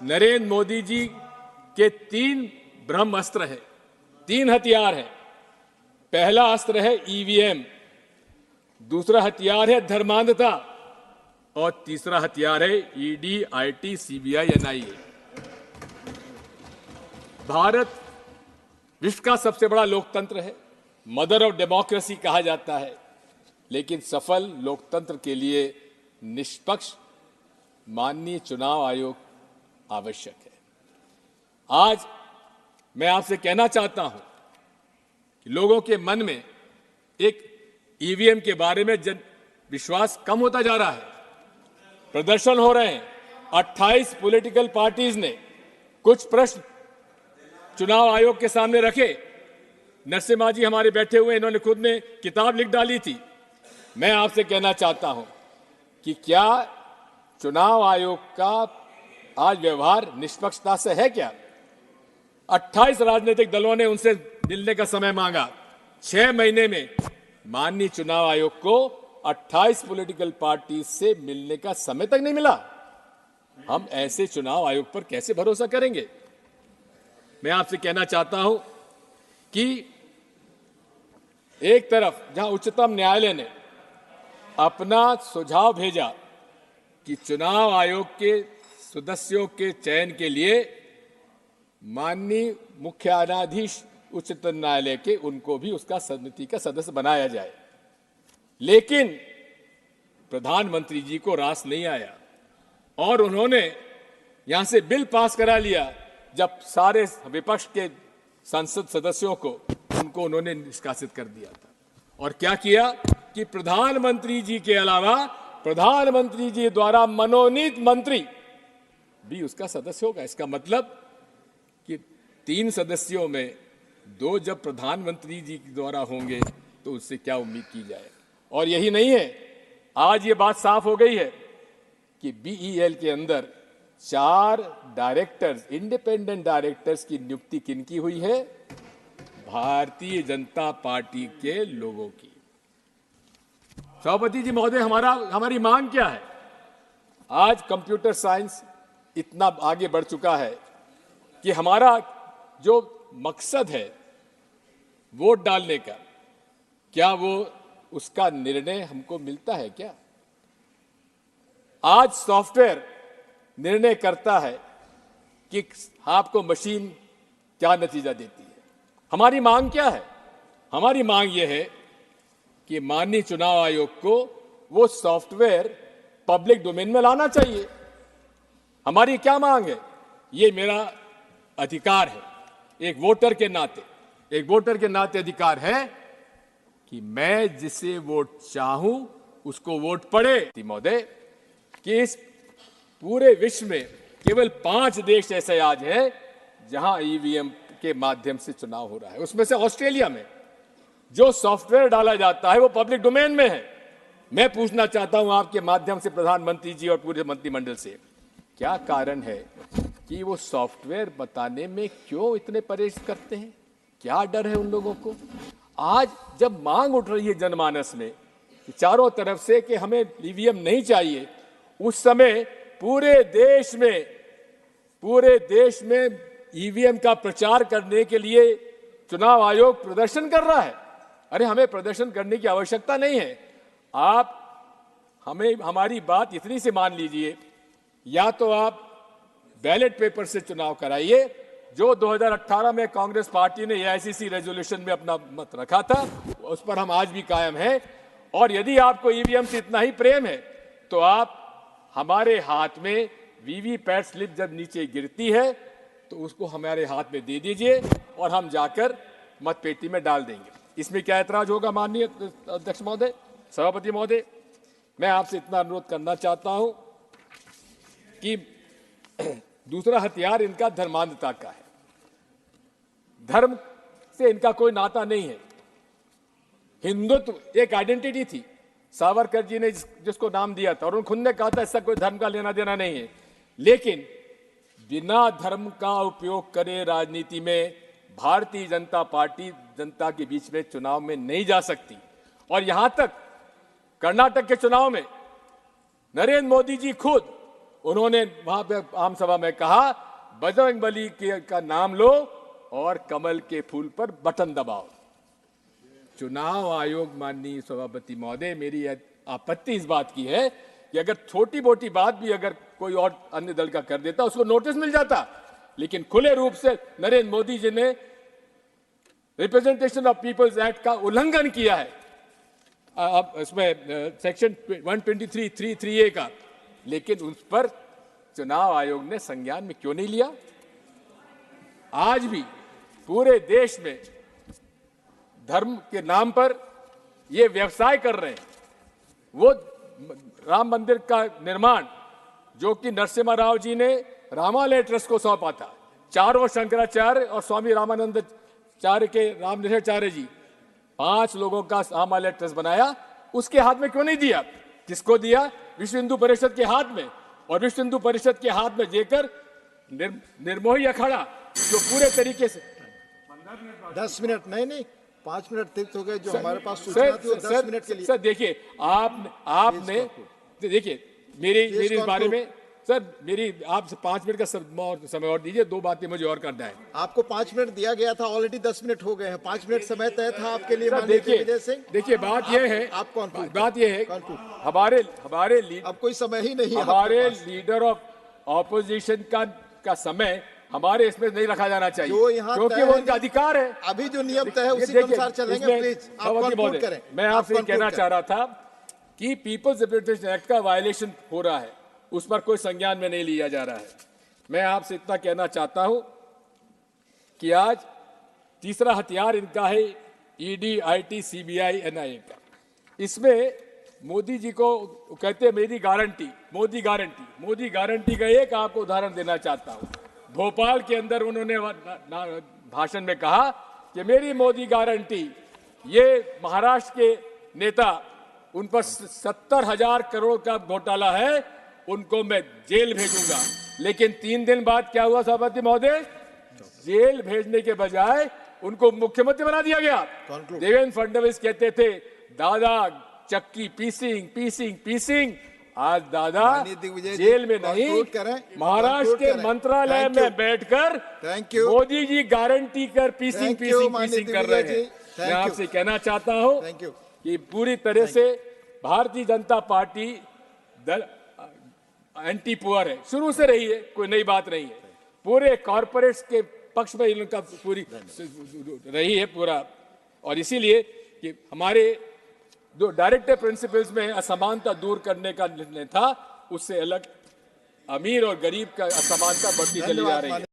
नरेंद्र मोदी जी के 3 ब्रह्मास्त्र हैं, 3 हथियार हैं। पहला अस्त्र है ईवीएम, दूसरा हथियार है धर्मांधता और तीसरा हथियार है ED, IT, CBI, NIA. Bharat विश्व का सबसे बड़ा लोकतंत्र है, मदर ऑफ डेमोक्रेसी कहा जाता है, लेकिन सफल लोकतंत्र के लिए निष्पक्ष माननीय चुनाव आयोग आवश्यक है। आज मैं आपसे कहना चाहता हूं कि लोगों के मन में एक ईवीएम के बारे में विश्वास कम होता जा रहा है। प्रदर्शन हो रहे हैं। 28 पॉलिटिकल पार्टीज ने कुछ प्रश्न चुनाव आयोग के सामने रखे। नरसिम्हा जी हमारे बैठे हुए, इन्होंने खुद ने किताब लिख डाली थी। मैं आपसे कहना चाहता हूं कि क्या चुनाव आयोग का आज व्यवहार निष्पक्षता से है क्या? 28 राजनीतिक दलों ने उनसे मिलने का समय मांगा। 6 महीने में माननीय चुनाव आयोग को 28 पॉलिटिकल पार्टी से मिलने का समय तक नहीं मिला। हम ऐसे चुनाव आयोग पर कैसे भरोसा करेंगे? मैं आपसे कहना चाहता हूं कि एक तरफ जहां उच्चतम न्यायालय ने अपना सुझाव भेजा कि चुनाव आयोग के सदस्यों के चयन के लिए माननीय मुख्य न्यायाधीश उच्चतम न्यायालय के उनको भी उसका समिति का सदस्य बनाया जाए, लेकिन प्रधानमंत्री जी को रास नहीं आया और उन्होंने यहां से बिल पास करा लिया। जब सारे विपक्ष के संसद सदस्यों को उनको उन्होंने निष्कासित कर दिया था। और क्या किया कि प्रधानमंत्री जी के अलावा प्रधानमंत्री जी द्वारा मनोनीत मंत्री भी उसका सदस्य होगा। इसका मतलब कि 3 सदस्यों में 2 जब प्रधानमंत्री जी द्वारा होंगे तो उससे क्या उम्मीद की जाए। और यही नहीं है, आज ये बात साफ हो गई है कि बीईएल के अंदर 4 डायरेक्टर्स, इंडिपेंडेंट डायरेक्टर्स की नियुक्ति किनकी हुई है? भारतीय जनता पार्टी के लोगों की। सभापति जी महोदय, हमारी मांग क्या है? आज कंप्यूटर साइंस इतना आगे बढ़ चुका है कि हमारा जो मकसद है वोट डालने का, क्या वो उसका निर्णय हमको मिलता है क्या? आज सॉफ्टवेयर निर्णय करता है कि आपको मशीन क्या नतीजा देती है। हमारी मांग क्या है? हमारी मांग यह है कि माननीय चुनाव आयोग को वो सॉफ्टवेयर पब्लिक डोमेन में लाना चाहिए। हमारी क्या मांग है? ये मेरा अधिकार है, एक वोटर के नाते अधिकार है कि मैं जिसे वोट चाहूं उसको वोट पड़े। महोदय, कि इस पूरे विश्व में केवल 5 देश ऐसे आज हैं जहां ईवीएम के माध्यम से चुनाव हो रहा है। उसमें से ऑस्ट्रेलिया में जो सॉफ्टवेयर डाला जाता है वो पब्लिक डोमेन में है। मैं पूछना चाहता हूं आपके माध्यम से प्रधानमंत्री जी और पूरे मंत्रिमंडल से, क्या कारण है कि वो सॉफ्टवेयर बताने में क्यों इतने परहेज करते हैं? क्या डर है उन लोगों को? आज जब मांग उठ रही है जनमानस में कि चारों तरफ से कि हमें ईवीएम नहीं चाहिए, उस समय पूरे देश में ईवीएम का प्रचार करने के लिए चुनाव आयोग प्रदर्शन कर रहा है। अरे, हमें प्रदर्शन करने की आवश्यकता नहीं है। आप हमारी बात इतनी सी मान लीजिए, या तो आप बैलेट पेपर से चुनाव कराइए, जो 2018 में कांग्रेस पार्टी ने एआईसीसी रेजोल्यूशन में अपना मत रखा था, उस पर हम आज भी कायम हैं। और यदि आपको ईवीएम से इतना ही प्रेम है तो आप हमारे हाथ में वीवीपैट स्लिप जब नीचे गिरती है तो उसको हमारे हाथ में दे दीजिए और हम जाकर मतपेटी में डाल देंगे। इसमें क्या ऐतराज होगा? माननीय अध्यक्ष महोदय, सभापति महोदय, मैं आपसे इतना अनुरोध करना चाहता हूं कि दूसरा हथियार इनका धर्मांधता का है। धर्म से इनका कोई नाता नहीं है। हिंदुत्व एक आइडेंटिटी थी, सावरकर जी ने जिसको नाम दिया था, और उन्होंने खुद ने कहा था इसका कोई धर्म का लेना देना नहीं है। लेकिन बिना धर्म का उपयोग करे राजनीति में भारतीय जनता पार्टी जनता के बीच में चुनाव में नहीं जा सकती। और यहां तक कर्नाटक के चुनाव में नरेंद्र मोदी जी खुद उन्होंने वहां पे आम सभा में कहा, बजरंगबली का नाम लो और कमल के फूल पर बटन दबाओ। चुनाव आयोग, माननीय सभापति महोदय, मेरी आपत्ति इस बात की है कि अगर छोटी मोटी बात भी अगर कोई और अन्य दल का कर देता, उसको नोटिस मिल जाता, लेकिन खुले रूप से नरेंद्र मोदी जी ने रिप्रेजेंटेशन ऑफ पीपल्स एक्ट का उल्लंघन किया है, अब इसमें सेक्शन 123(3)(3)(a) का, लेकिन उस पर चुनाव आयोग ने संज्ञान में क्यों नहीं लिया? आज भी पूरे देश में धर्म के नाम पर ये व्यवसाय कर रहे हैं। वो राम मंदिर का निर्माण जो कि नरसिम्हा राव जी ने रामालय ट्रस्ट को सौंपा था, चारों शंकराचार्य और स्वामी रामानंदाचार्य के रामनिशाचार्य जी, 5 लोगों का रामालय ट्रस्ट बनाया, उसके हाथ में क्यों नहीं दिया? किसको दिया? विश्व हिंदू परिषद के हाथ में। और विश्व हिंदू परिषद के हाथ में देकर निर्मोही अखाड़ा जो पूरे तरीके से 10 मिनट नहीं 5 मिनट तक हो गए, जो हमारे पास सूचना थी वो 10 मिनट के लिए। सर देखिए, आपने देखिए मेरी इस बारे में सर, मेरी आपसे 5 मिनट का समय और दीजिए, 2 बातें मुझे और करना है। आपको 5 मिनट दिया गया था, ऑलरेडी 10 मिनट हो गए हैं। 5 मिनट समय तय था आपके लिए। देखिए बात यह है, बात यह है, हमारे अब कोई समय ही नहीं, हमारे लीडर ऑफ ऑपोजिशन का समय हमारे इसमें नहीं रखा जाना चाहिए, क्योंकि वो उनका अधिकार है। अभी जो नियम तय है उसी के अनुसार चलेंगे। प्लीज आप कंक्लूड करें। मैं आपसे कहना चाह रहा था कि पीपल्स रिप्रेजेंटेशन एक्ट का वायलेशन हो रहा है, उस पर कोई संज्ञान में नहीं लिया जा रहा है। मैं आपसे इतना कहना चाहता हूं कि आज तीसरा हथियार इनका है ईडी, आईटी, सीबीआई, एनआईए का। इसमें मोदी जी को कहते हैं मेरी गारंटी, मोदी गारंटी का एक आपको उदाहरण देना चाहता हूं। भोपाल के अंदर उन्होंने भाषण में कहा कि मेरी मोदी गारंटी, ये महाराष्ट्र के नेता, उन पर 70,000 करोड़ का घोटाला है, उनको मैं जेल भेजूंगा। लेकिन 3 दिन बाद क्या हुआ सभापति महोदय? जेल भेजने के बजाय उनको मुख्यमंत्री बना दिया गया। देवेंद्र फडणवीस कहते थे दादा चक्की पीसिंग, आज दादा जेल में नहीं, महाराष्ट्र के मंत्रालय में बैठकर मोदी जी गारंटी कर पीसिंग कर रहे हैं। मैं आपसे कहना चाहता हूं कि पूरी तरह से भारतीय जनता पार्टी दल एंटी पुअर है, शुरू से रही है, कोई नई बात नहीं है। पूरे कॉर्पोरेट्स के पक्ष में इनका पूरी रही है पूरा, और इसीलिए कि हमारे जो डायरेक्टिव प्रिंसिपल्स में असमानता दूर करने का निर्णय था, उससे अलग अमीर और गरीब का असमानता बढ़ती चली जा रही है।